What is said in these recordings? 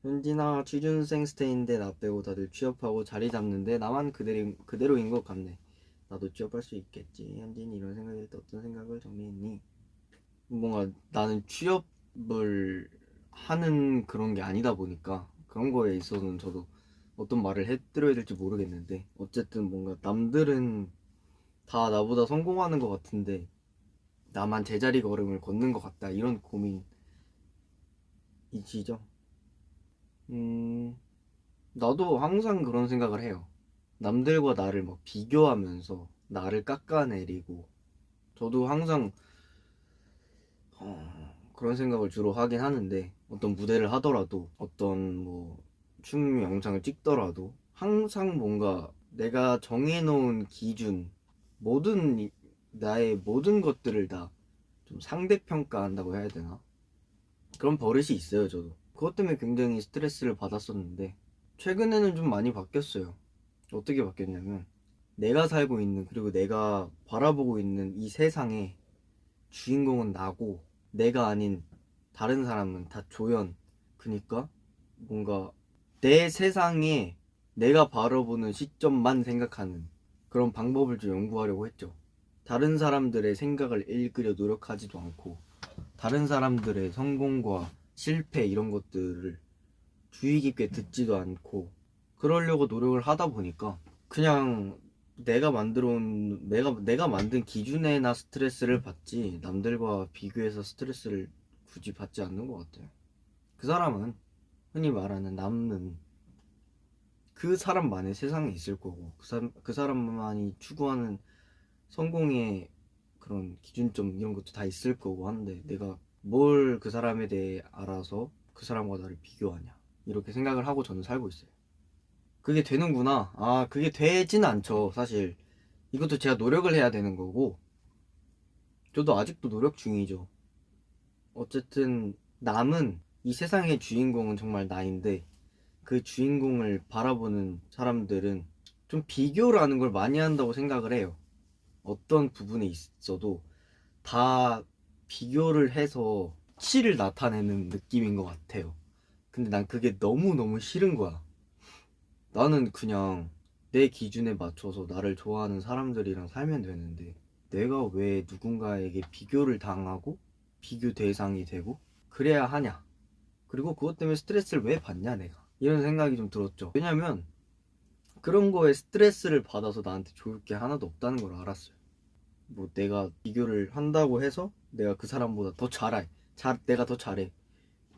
현진아 취준생 스테이인데 나 빼고 다들 취업하고 자리 잡는데 나만 그대로인 것 같네. 나도 취업할 수 있겠지. 현진이 이런 생각일 때 어떤 생각을 정리했니? 뭔가 나는 취업을 하는 그런 게 아니다 보니까 그런 거에 있어서는 저도 어떤 말을 해드려야 될지 모르겠는데, 어쨌든 뭔가 남들은 다 나보다 성공하는 것 같은데 나만 제자리 걸음을 걷는 것 같다, 이런 고민이시죠? 음, 나도 항상 그런 생각을 해요. 남들과 나를 막 비교하면서 나를 깎아내리고, 저도 항상 그런 생각을 주로 하긴 하는데, 어떤 무대를 하더라도 어떤 뭐 춤 영상을 찍더라도 항상 뭔가 내가 정해놓은 기준, 나의 모든 것들을 다 좀 상대평가한다고 해야 되나? 그런 버릇이 있어요, 저도. 그것 때문에 굉장히 스트레스를 받았었는데 최근에는 좀 많이 바뀌었어요. 어떻게 바뀌었냐면, 내가 살고 있는, 그리고 내가 바라보고 있는 이 세상의 주인공은 나고, 내가 아닌 다른 사람은 다 조연. 그니까 뭔가 내 세상에 내가 바라보는 시점만 생각하는 그런 방법을 좀 연구하려고 했죠. 다른 사람들의 생각을 읽으려 노력하지도 않고, 다른 사람들의 성공과 실패 이런 것들을 주의 깊게 듣지도 않고, 그러려고 노력을 하다 보니까 그냥 내가 만든 기준에나 스트레스를 받지, 남들과 비교해서 스트레스를 굳이 받지 않는 것 같아요. 그 사람은, 흔히 말하는 남은, 그 사람만의 세상에 있을 거고, 그 사람만이 추구하는 성공의 그런 기준점 이런 것도 다 있을 거고 한데, 내가 뭘 그 사람에 대해 알아서 그 사람과 나를 비교하냐, 이렇게 생각을 하고 저는 살고 있어요. 그게 되는구나. 아, 그게 되진 않죠, 사실. 이것도 제가 노력을 해야 되는 거고, 저도 아직도 노력 중이죠. 어쨌든 남은, 이 세상의 주인공은 정말 나인데, 그 주인공을 바라보는 사람들은 좀 비교라는 걸 많이 한다고 생각을 해요. 어떤 부분에 있어도 다 비교를 해서 치를 나타내는 느낌인 것 같아요. 근데 난 그게 너무너무 싫은 거야. 나는 그냥 내 기준에 맞춰서 나를 좋아하는 사람들이랑 살면 되는데, 내가 왜 누군가에게 비교를 당하고 비교 대상이 되고 그래야 하냐, 그리고 그것 때문에 스트레스를 왜 받냐 내가, 이런 생각이 좀 들었죠. 왜냐면 그런 거에 스트레스를 받아서 나한테 좋을 게 하나도 없다는 걸 알았어요. 뭐 내가 비교를 한다고 해서 내가 그 사람보다 더 내가 더 잘해,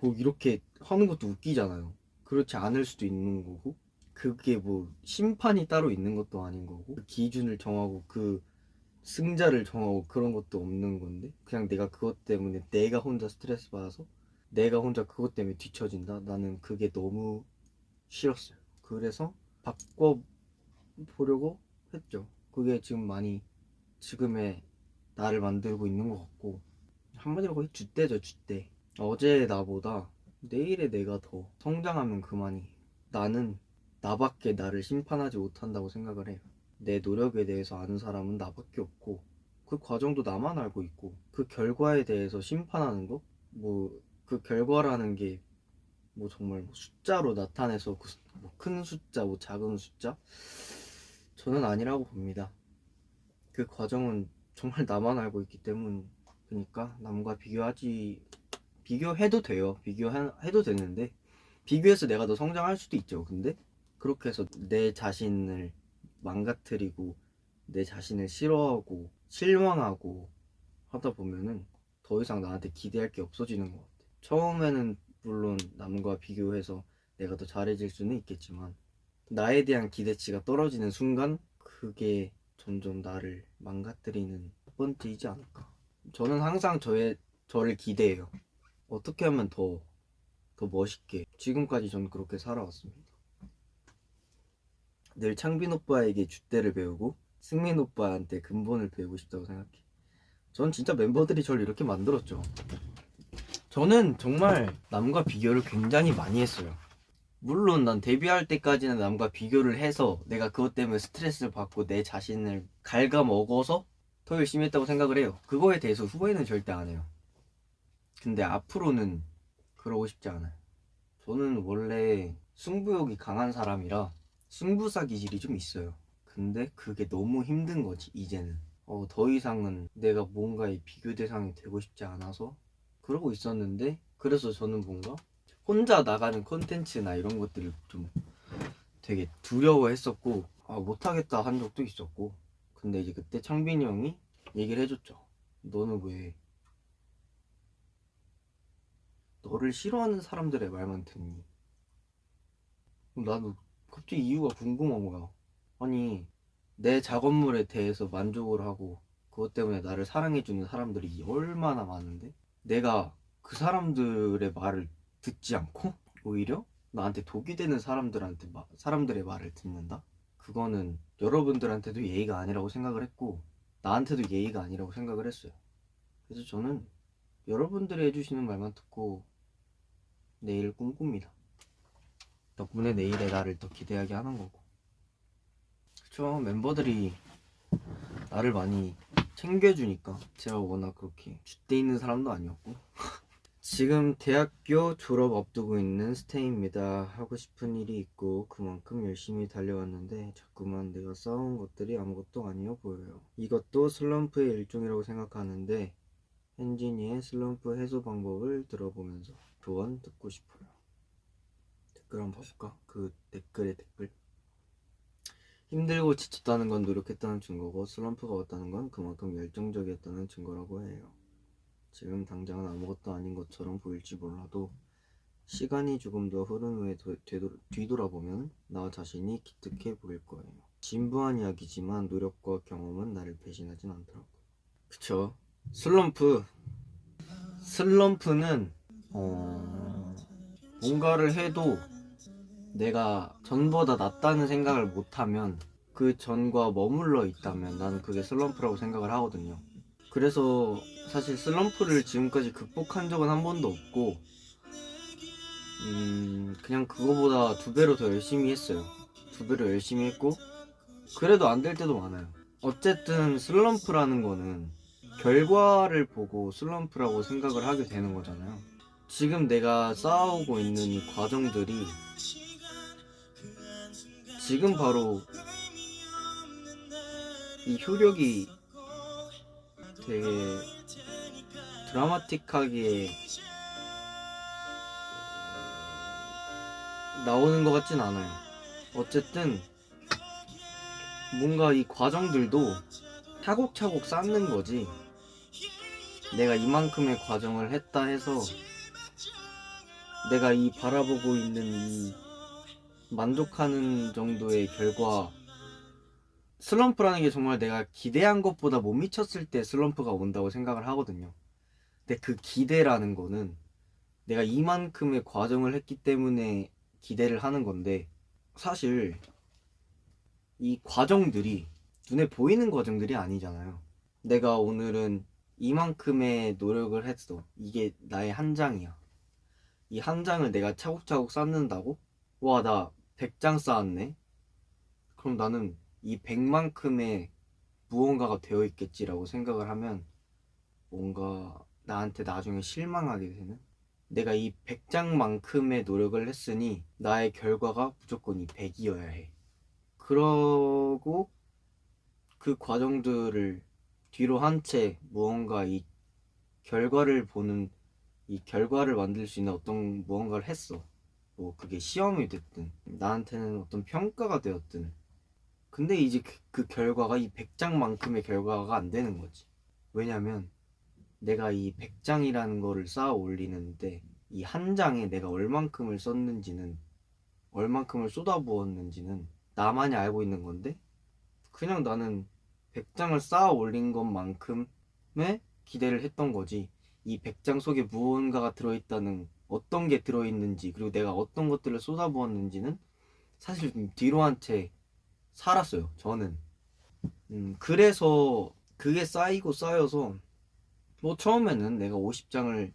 뭐 이렇게 하는 것도 웃기잖아요. 그렇지 않을 수도 있는 거고, 그게 뭐 심판이 따로 있는 것도 아닌 거고, 그 기준을 정하고 그 승자를 정하고 그런 것도 없는 건데, 그냥 내가 그것 때문에 내가 혼자 스트레스 받아서 내가 혼자 그것 때문에 뒤처진다? 나는 그게 너무 싫었어요. 그래서 바꿔보려고 했죠. 그게 지금 많이 지금의 나를 만들고 있는 것 같고, 한마디로 거의 줏대죠, 줏대. 어제의 나보다 내일의 내가 더 성장하면 그만이. 나는 나밖에 나를 심판하지 못한다고 생각을 해요. 내 노력에 대해서 아는 사람은 나밖에 없고, 그 과정도 나만 알고 있고, 그 결과에 대해서 심판하는 거? 뭐, 그 결과라는 게 뭐 정말 뭐 숫자로 나타내서 뭐큰 숫자, 뭐 작은 숫자? 저는 아니라고 봅니다. 그 과정은 정말 나만 알고 있기 때문이니까 남과 비교해도 돼요. 비교해도 되는데, 비교해서 내가 더 성장할 수도 있죠. 근데 그렇게 해서 내 자신을 망가뜨리고 내 자신을 싫어하고 실망하고 하다 보면은 더 이상 나한테 기대할 게 없어지는 것 같아. 처음에는 물론 남과 비교해서 내가 더 잘해질 수는 있겠지만, 나에 대한 기대치가 떨어지는 순간 그게 점점 나를 망가뜨리는 첫 번째이지 않을까. 저는 항상 저를 기대해요. 어떻게 하면 더 멋있게. 지금까지 전 그렇게 살아왔습니다. 늘 창빈 오빠에게 줏대를 배우고 승민 오빠한테 근본을 배우고 싶다고 생각해. 전 진짜 멤버들이 저를 이렇게 만들었죠. 저는 정말 남과 비교를 굉장히 많이 했어요. 물론 난 데뷔할 때까지는 남과 비교를 해서 내가 그것 때문에 스트레스를 받고 내 자신을 갉아먹어서 더 열심히 했다고 생각을 해요. 그거에 대해서 후회는 절대 안 해요. 근데 앞으로는 그러고 싶지 않아요. 저는 원래 승부욕이 강한 사람이라 승부사 기질이 좀 있어요. 근데 그게 너무 힘든 거지 이제는. 더 이상은 내가 뭔가의 비교 대상이 되고 싶지 않아서 그러고 있었는데, 그래서 저는 뭔가 혼자 나가는 콘텐츠나 이런 것들을 좀 되게 두려워했었고, 못하겠다 한 적도 있었고. 근데 이제 그때 창빈이 형이 얘기를 해줬죠. 너는 왜 너를 싫어하는 사람들의 말만 듣니? 그럼 나도 갑자기 이유가 궁금한 거야. 아니, 내 작업물에 대해서 만족을 하고 그것 때문에 나를 사랑해주는 사람들이 얼마나 많은데, 내가 그 사람들의 말을 듣지 않고 오히려 나한테 독이 되는 사람들의 말을 듣는다? 그거는 여러분들한테도 예의가 아니라고 생각을 했고 나한테도 예의가 아니라고 생각을 했어요. 그래서 저는 여러분들이 해주시는 말만 듣고 내일 꿈꿉니다. 덕분에 내일의 나를 더 기대하게 하는 거고. 그쵸, 멤버들이 나를 많이 챙겨주니까. 제가 워낙 그렇게 줏대 있는 사람도 아니었고. 지금 대학교 졸업 앞두고 있는 스테이입니다. 하고 싶은 일이 있고 그만큼 열심히 달려왔는데 자꾸만 내가 쌓아온 것들이 아무것도 아니어 보여요. 이것도 슬럼프의 일종이라고 생각하는데 현진이의 슬럼프 해소 방법을 들어보면서 조언 듣고 싶어요. 댓글 한번 봐볼까? 그 댓글의 댓글. 힘들고 지쳤다는 건 노력했다는 증거고 슬럼프가 왔다는 건 그만큼 열정적이었다는 증거라고 해요. 지금 당장은 아무것도 아닌 것처럼 보일지 몰라도 시간이 조금 더 흐른 후에 뒤돌아보면 나 자신이 기특해 보일 거예요. 진부한 이야기지만 노력과 경험은 나를 배신하진 않더라고요. 그쵸. 슬럼프는 뭔가를 해도 내가 전보다 낫다는 생각을 못하면, 그 전과 머물러 있다면 나는 그게 슬럼프라고 생각을 하거든요. 그래서 사실 슬럼프를 지금까지 극복한 적은 한 번도 없고 그냥 그거보다 두 배로 더 열심히 했어요. 두 배로 열심히 했고 그래도 안 될 때도 많아요. 어쨌든 슬럼프라는 거는 결과를 보고 슬럼프라고 생각을 하게 되는 거잖아요. 지금 내가 쌓아오고 있는 이 과정들이 지금 바로 이 효력이 되게 드라마틱하게 나오는 것 같진 않아요. 어쨌든 뭔가 이 과정들도 차곡차곡 쌓는 거지, 내가 이만큼의 과정을 했다 해서 내가 이 바라보고 있는 이 만족하는 정도의 결과, 슬럼프라는 게 정말 내가 기대한 것보다 못 미쳤을 때 슬럼프가 온다고 생각을 하거든요. 근데 그 기대라는 거는 내가 이만큼의 과정을 했기 때문에 기대를 하는 건데, 사실 이 과정들이 눈에 보이는 과정들이 아니잖아요. 내가 오늘은 이만큼의 노력을 했어. 이게 나의 한 장이야. 이 한 장을 내가 차곡차곡 쌓는다고? 와, 나 100장 쌓았네? 그럼 나는 이 100만큼의 무언가가 되어 있겠지라고 생각을 하면 뭔가 나한테 나중에 실망하게 되는? 내가 이 100장만큼의 노력을 했으니 나의 결과가 무조건 이 100이어야 해. 그러고 그 과정들을 뒤로 한 채 무언가 이 결과를 보는, 이 결과를 만들 수 있는 어떤 무언가를 했어. 뭐 그게 시험이 됐든 나한테는 어떤 평가가 되었든. 근데 이제 그 결과가 이 100장만큼의 결과가 안 되는 거지. 왜냐면 내가 이 100장이라는 거를 쌓아 올리는데 이 한 장에 내가 얼만큼을 썼는지는, 얼만큼을 쏟아부었는지는 나만이 알고 있는 건데, 그냥 나는 100장을 쌓아 올린 것만큼의 기대를 했던 거지, 이 100장 속에 무언가가 들어있다는, 어떤 게 들어있는지 그리고 내가 어떤 것들을 쏟아부었는지는 사실 좀 뒤로 한 채 살았어요 저는. 그래서 그게 쌓이고 쌓여서 뭐 처음에는 내가 50장을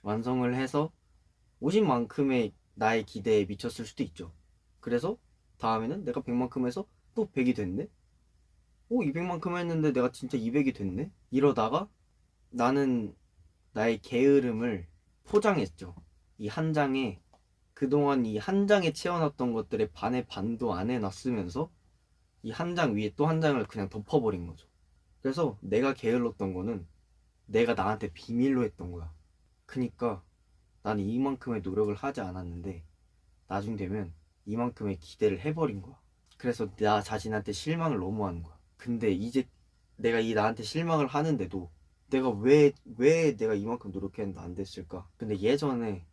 완성을 해서 50만큼의 나의 기대에 미쳤을 수도 있죠. 그래서 다음에는 내가 100만큼 해서 또 100이 됐네? 200만큼 했는데 내가 진짜 200이 됐네? 이러다가 나는 나의 게으름을 포장했죠. 이 한 장에 그동안 이 한 장에 채워놨던 것들의 반의 반도 안 해놨으면서 이 한 장 위에 또 한 장을 그냥 덮어버린 거죠. 그래서 내가 게을렀던 거는 내가 나한테 비밀로 했던 거야. 그니까 나는 이만큼의 노력을 하지 않았는데 나중 되면 이만큼의 기대를 해버린 거야. 그래서 나 자신한테 실망을 너무 하는 거야. 근데 이제 내가 이 나한테 실망을 하는데도 내가 왜 내가 이만큼 노력했는데 안 됐을까? 근데 예전에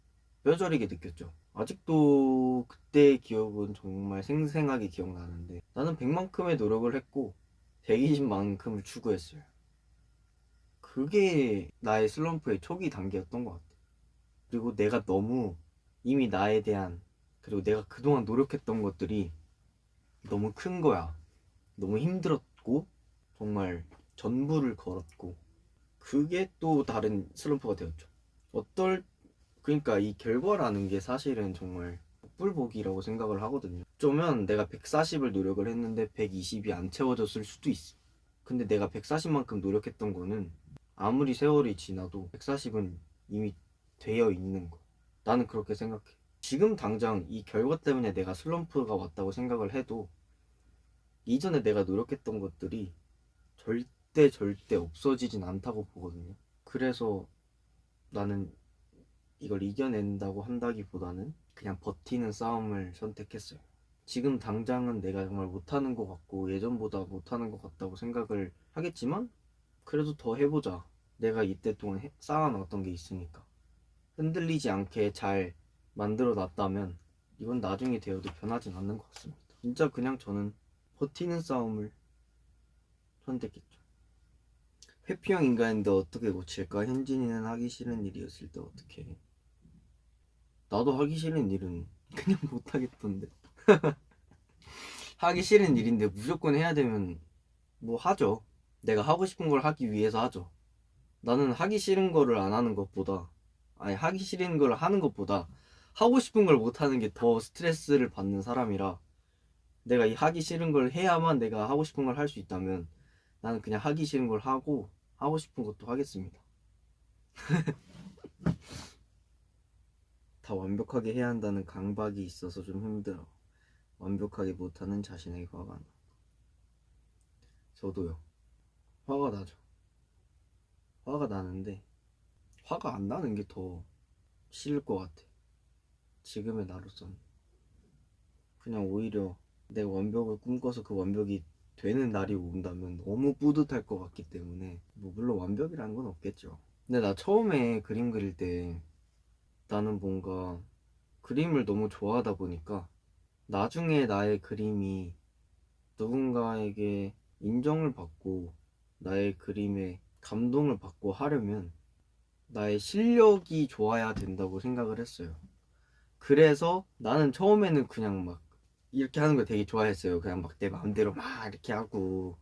뼈저리게 느꼈죠. 아직도 그때의 기억은 정말 생생하게 기억나는데 나는 100만큼의 노력을 했고 120만큼을 추구했어요. 그게 나의 슬럼프의 초기 단계였던 것 같아. 그리고 내가 너무 이미 나에 대한 그리고 내가 그동안 노력했던 것들이 너무 큰 거야. 너무 힘들었고 정말 전부를 걸었고 그게 또 다른 슬럼프가 되었죠. 어떨 그러니까 이 결과라는 게 사실은 정말 복불복이라고 생각을 하거든요. 어쩌면 내가 140을 노력을 했는데 120이 안 채워졌을 수도 있어. 근데 내가 140만큼 노력했던 거는 아무리 세월이 지나도 140은 이미 되어 있는 거. 나는 그렇게 생각해. 지금 당장 이 결과 때문에 내가 슬럼프가 왔다고 생각을 해도 이전에 내가 노력했던 것들이 절대 없어지진 않다고 보거든요. 그래서 나는 이걸 이겨낸다고 한다기보다는 그냥 버티는 싸움을 선택했어요. 지금 당장은 내가 정말 못하는 것 같고 예전보다 못하는 것 같다고 생각을 하겠지만 그래도 더 해보자. 내가 이때 동안 쌓아놨던 게 있으니까 흔들리지 않게 잘 만들어 놨다면 이건 나중에 되어도 변하진 않는 것 같습니다. 진짜 그냥 저는 버티는 싸움을 선택했죠. 회피형 인간인데 어떻게 고칠까? 현진이는 하기 싫은 일이었을 때 어떻게 해? 나도 하기 싫은 일은 그냥 못하겠던데. 하기 싫은 일인데 무조건 해야 되면 뭐 하죠. 내가 하고 싶은 걸 하기 위해서 하죠. 나는 하기 싫은 거를 안 하는 것보다 아니 하기 싫은 걸 하는 것보다 하고 싶은 걸 못 하는 게 더 스트레스를 받는 사람이라 내가 이 하기 싫은 걸 해야만 내가 하고 싶은 걸 할 수 있다면 나는 그냥 하기 싫은 걸 하고 하고 싶은 것도 하겠습니다. 다 완벽하게 해야 한다는 강박이 있어서 좀 힘들어. 완벽하게 못하는 자신에게 화가 나. 저도요. 화가 나죠. 화가 나는데 화가 안 나는 게 더 싫을 것 같아. 지금의 나로서는 그냥 오히려 내가 완벽을 꿈꿔서 그 완벽이 되는 날이 온다면 너무 뿌듯할 것 같기 때문에 뭐 물론 완벽이라는 건 없겠죠. 근데 나 처음에 그림 그릴 때 나는 뭔가 그림을 너무 좋아하다 보니까 나중에 나의 그림이 누군가에게 인정을 받고 나의 그림에 감동을 받고 하려면 나의 실력이 좋아야 된다고 생각을 했어요. 그래서 나는 처음에는 그냥 막 이렇게 하는 걸 되게 좋아했어요. 그냥 막 내 마음대로 막 이렇게 하고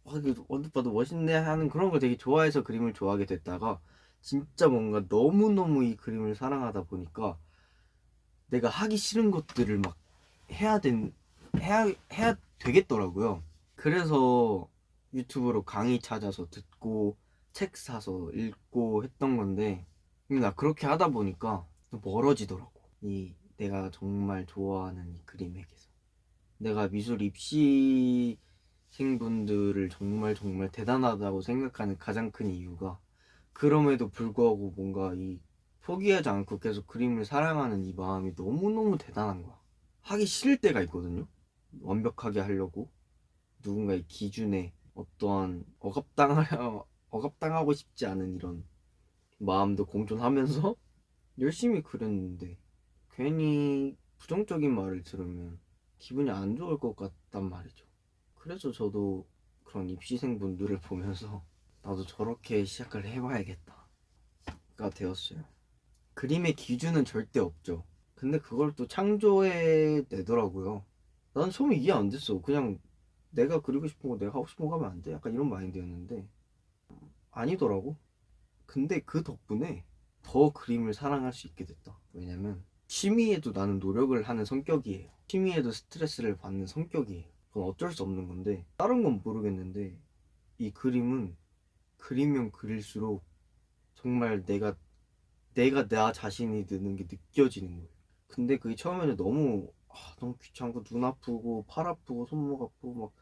이거 언뜻 봐도 멋있네 하는 그런 걸 되게 좋아해서 그림을 좋아하게 됐다가 진짜 뭔가 너무너무 이 그림을 사랑하다 보니까 내가 하기 싫은 것들을 막 해야 된 해야 되겠더라고요. 그래서 유튜브로 강의 찾아서 듣고 책 사서 읽고 했던 건데 근데 나 그렇게 하다 보니까 좀 멀어지더라고. 이 내가 정말 좋아하는 이 그림에게서. 내가 미술 입시생분들을 정말 대단하다고 생각하는 가장 큰 이유가 그럼에도 불구하고 뭔가 이 포기하지 않고 계속 그림을 사랑하는 이 마음이 너무너무 대단한 거야. 하기 싫을 때가 있거든요. 완벽하게 하려고 누군가의 기준에 어떠한 억압당하고 싶지 않은 이런 마음도 공존하면서 열심히 그렸는데 괜히 부정적인 말을 들으면 기분이 안 좋을 것 같단 말이죠. 그래서 저도 그런 입시생분들을 보면서 나도 저렇게 시작을 해봐야겠다가 되었어요. 그림의 기준은 절대 없죠. 근데 그걸 또 창조해 내더라고요. 난 처음에 이해 안 됐어. 그냥 내가 그리고 싶은 거 내가 하고 싶은 거 하면 안 돼? 약간 이런 마인드였는데 아니더라고. 근데 그 덕분에 더 그림을 사랑할 수 있게 됐다. 왜냐면 취미에도 나는 노력을 하는 성격이에요. 취미에도 스트레스를 받는 성격이에요. 그건 어쩔 수 없는 건데 다른 건 모르겠는데 이 그림은 그리면 그릴수록 정말 내가 나 자신이 느는 게 느껴지는 거예요. 근데 그게 처음에는 너무 귀찮고 눈 아프고 팔 아프고 손목 아프고 막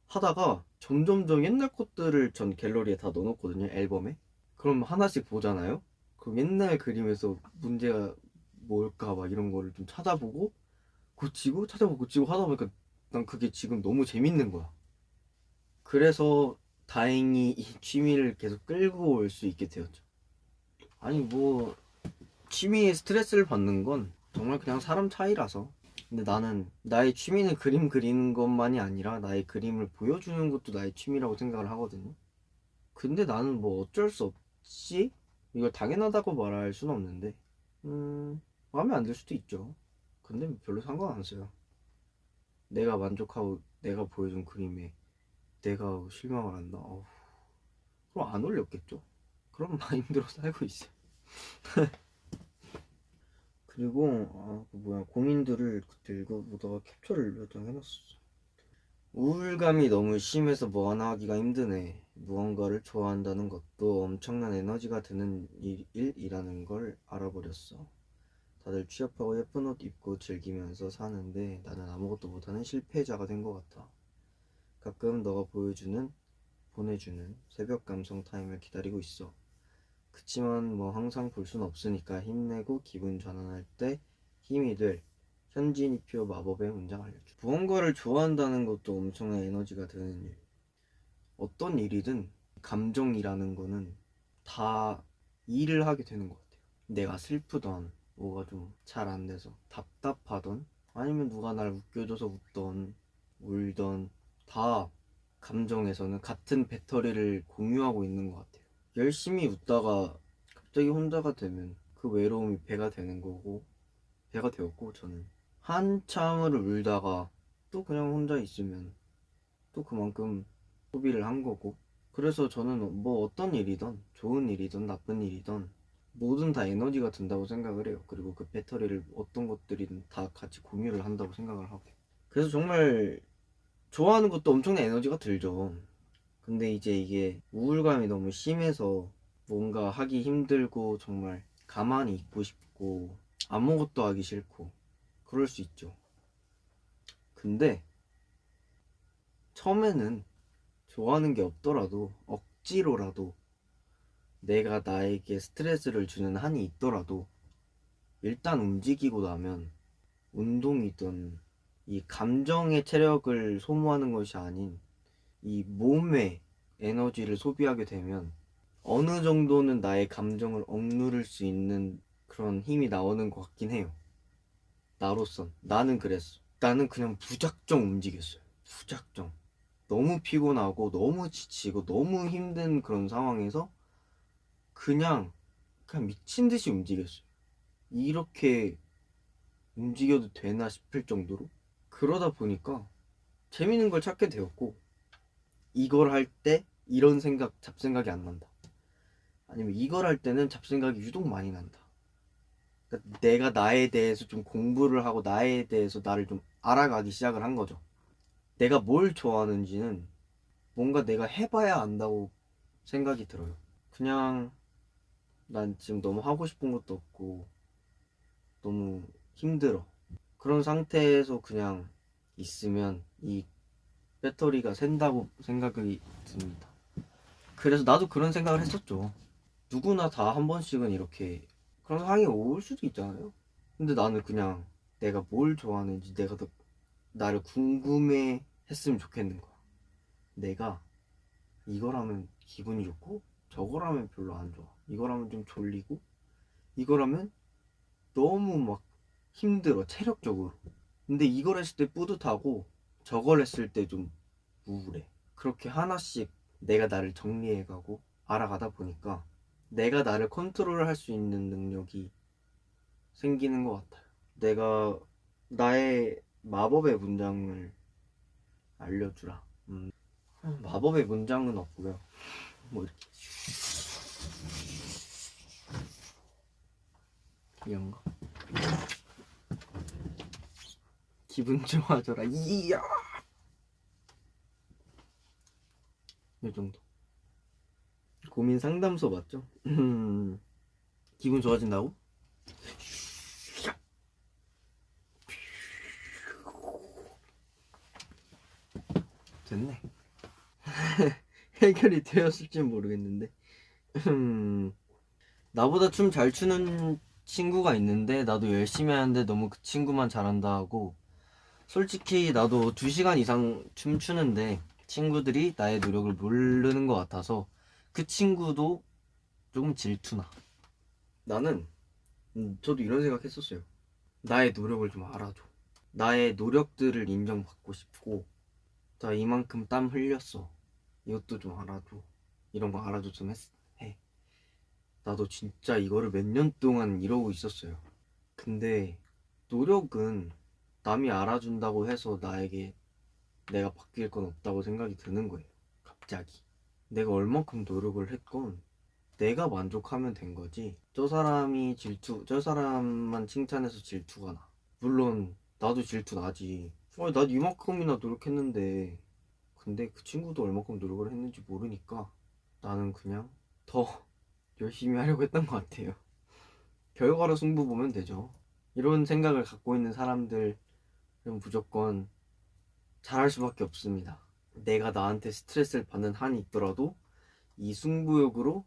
하다가 점점점 옛날 것들을 전 갤러리에 다 넣어놓거든요, 앨범에. 그럼 하나씩 보잖아요. 그럼 옛날 그림에서 문제가 뭘까 막 이런 거를 좀 찾아보고 고치고 찾아보고 고치고 하다 보니까 난 그게 지금 너무 재밌는 거야. 그래서 다행히 이 취미를 계속 끌고 올 수 있게 되었죠. 아니 뭐 취미에 스트레스를 받는 건 정말 그냥 사람 차이라서. 근데 나는 나의 취미는 그림 그리는 것만이 아니라 나의 그림을 보여주는 것도 나의 취미라고 생각을 하거든요. 근데 나는 뭐 어쩔 수 없지? 이걸 당연하다고 말할 수는 없는데 마음에 안 들 수도 있죠. 근데 별로 상관 안 써요. 내가 만족하고 내가 보여준 그림에 내가 실망을 한다? 그럼 안 올렸겠죠? 그런 마인드로 살고 있어요. 그리고 그 뭐야 고민들을 그때 읽어보다가 캡처를 몇 장 해놨어. 우울감이 너무 심해서 뭐 하나 하기가 힘드네. 무언가를 좋아한다는 것도 엄청난 에너지가 드는 일이라는 걸 알아버렸어. 다들 취업하고 예쁜 옷 입고 즐기면서 사는데 나는 아무것도 못하는 실패자가 된 것 같아. 가끔 너가 보내주는 새벽 감성 타임을 기다리고 있어. 그치만 뭐 항상 볼 순 없으니까 힘내고 기분 전환할 때 힘이 될 현진이표 마법의 문장 알려줘. 무언가를 좋아한다는 것도 엄청난 에너지가 드는 일. 어떤 일이든 감정이라는 거는 다 일을 하게 되는 것 같아요. 내가 슬프던 뭐가 좀 잘 안 돼서 답답하던 아니면 누가 날 웃겨줘서 웃던 울던 다 감정에서는 같은 배터리를 공유하고 있는 것 같아요. 열심히 웃다가 갑자기 혼자가 되면 그 외로움이 배가 되는 거고 배가 되었고 저는 한참을 울다가 또 그냥 혼자 있으면 또 그만큼 소비를 한 거고 그래서 저는 뭐 어떤 일이든 좋은 일이든 나쁜 일이든 뭐든 다 에너지가 든다고 생각을 해요. 그리고 그 배터리를 어떤 것들이든 다 같이 공유를 한다고 생각을 하고 그래서 정말 좋아하는 것도 엄청난 에너지가 들죠. 근데 이제 이게 우울감이 너무 심해서 뭔가 하기 힘들고 정말 가만히 있고 싶고 아무것도 하기 싫고 그럴 수 있죠. 근데 처음에는 좋아하는 게 없더라도 억지로라도 내가 나에게 스트레스를 주는 한이 있더라도 일단 움직이고 나면 운동이든 이 감정의 체력을 소모하는 것이 아닌 이 몸의 에너지를 소비하게 되면 어느 정도는 나의 감정을 억누를 수 있는 그런 힘이 나오는 것 같긴 해요. 나로선 나는 그랬어. 나는 그냥 무작정 움직였어요. 무작정. 너무 피곤하고 너무 지치고 너무 힘든 그런 상황에서 그냥 미친 듯이 움직였어요. 이렇게 움직여도 되나 싶을 정도로 그러다 보니까 재밌는 걸 찾게 되었고 이걸 할 때 이런 잡생각이 안 난다. 아니면 이걸 할 때는 잡생각이 유독 많이 난다. 그러니까 내가 나에 대해서 좀 공부를 하고 나에 대해서 나를 좀 알아가기 시작을 한 거죠. 내가 뭘 좋아하는지는 뭔가 내가 해봐야 안다고 생각이 들어요. 그냥 난 지금 너무 하고 싶은 것도 없고 너무 힘들어. 그런 상태에서 그냥 있으면 이 배터리가 샌다고 생각이 듭니다. 그래서 나도 그런 생각을 했었죠. 누구나 다 한 번씩은 이렇게 그런 상황이 올 수도 있잖아요. 근데 나는 그냥 내가 뭘 좋아하는지 내가 더 나를 궁금해 했으면 좋겠는 거야. 내가 이걸 하면 기분이 좋고 저걸 하면 별로 안 좋아. 이걸 하면 좀 졸리고 이걸 하면 너무 막 힘들어 체력적으로. 근데 이걸 했을 때 뿌듯하고 저걸 했을 때 좀 우울해. 그렇게 하나씩 내가 나를 정리해가고 알아가다 보니까 내가 나를 컨트롤 할 수 있는 능력이 생기는 것 같아요. 내가 나의 마법의 문장을 알려주라. 마법의 문장은 없고요. 뭐 이렇게 이런 거. 기분 좋아져라. 이야. 이 정도. 고민 상담소 맞죠? 기분 좋아진다고? 됐네. 해결이 되었을지 모르겠는데. 나보다 춤 잘 추는 친구가 있는데 나도 열심히 하는데 너무 그 친구만 잘한다 하고, 솔직히 나도 2시간 이상 춤추는데 친구들이 나의 노력을 모르는 것 같아서 그 친구도 조금 질투나. 나는 저도 이런 생각했었어요. 나의 노력을 좀 알아줘. 나의 노력들을 인정받고 싶고, 나 이만큼 땀 흘렸어, 이것도 좀 알아줘. 이런 거 알아줬으면 해. 나도 진짜 이거를 몇 년 동안 이러고 있었어요. 근데 노력은 남이 알아준다고 해서 나에게 내가 바뀔 건 없다고 생각이 드는 거예요. 갑자기. 내가 얼만큼 노력을 했건 내가 만족하면 된 거지. 저 사람만 칭찬해서 질투가 나. 물론 나도 질투 나지. 난 이만큼이나 노력했는데. 근데 그 친구도 얼마큼 노력을 했는지 모르니까 나는 그냥 더 열심히 하려고 했던 것 같아요. 결과로 승부 보면 되죠. 이런 생각을 갖고 있는 사람들은 무조건 잘할 수밖에 없습니다. 내가 나한테 스트레스를 받는 한이 있더라도 이 승부욕으로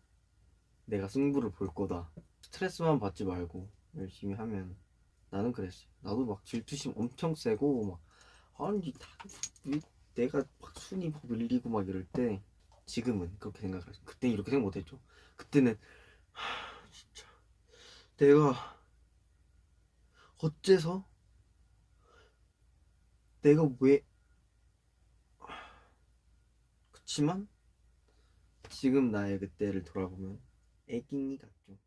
내가 승부를 볼 거다. 스트레스만 받지 말고 열심히 하면. 나는 그랬어요. 나도 막 질투심 엄청 세고 막, 아니 왜 내가 막 순위 막 밀리고 막 이럴 때, 지금은 그렇게 생각을 했어. 그때 이렇게 생각 못했죠. 그때는 진짜 내가 어째서, 내가 왜. 그치만 지금 나의 그때를 돌아보면 애기니 같죠.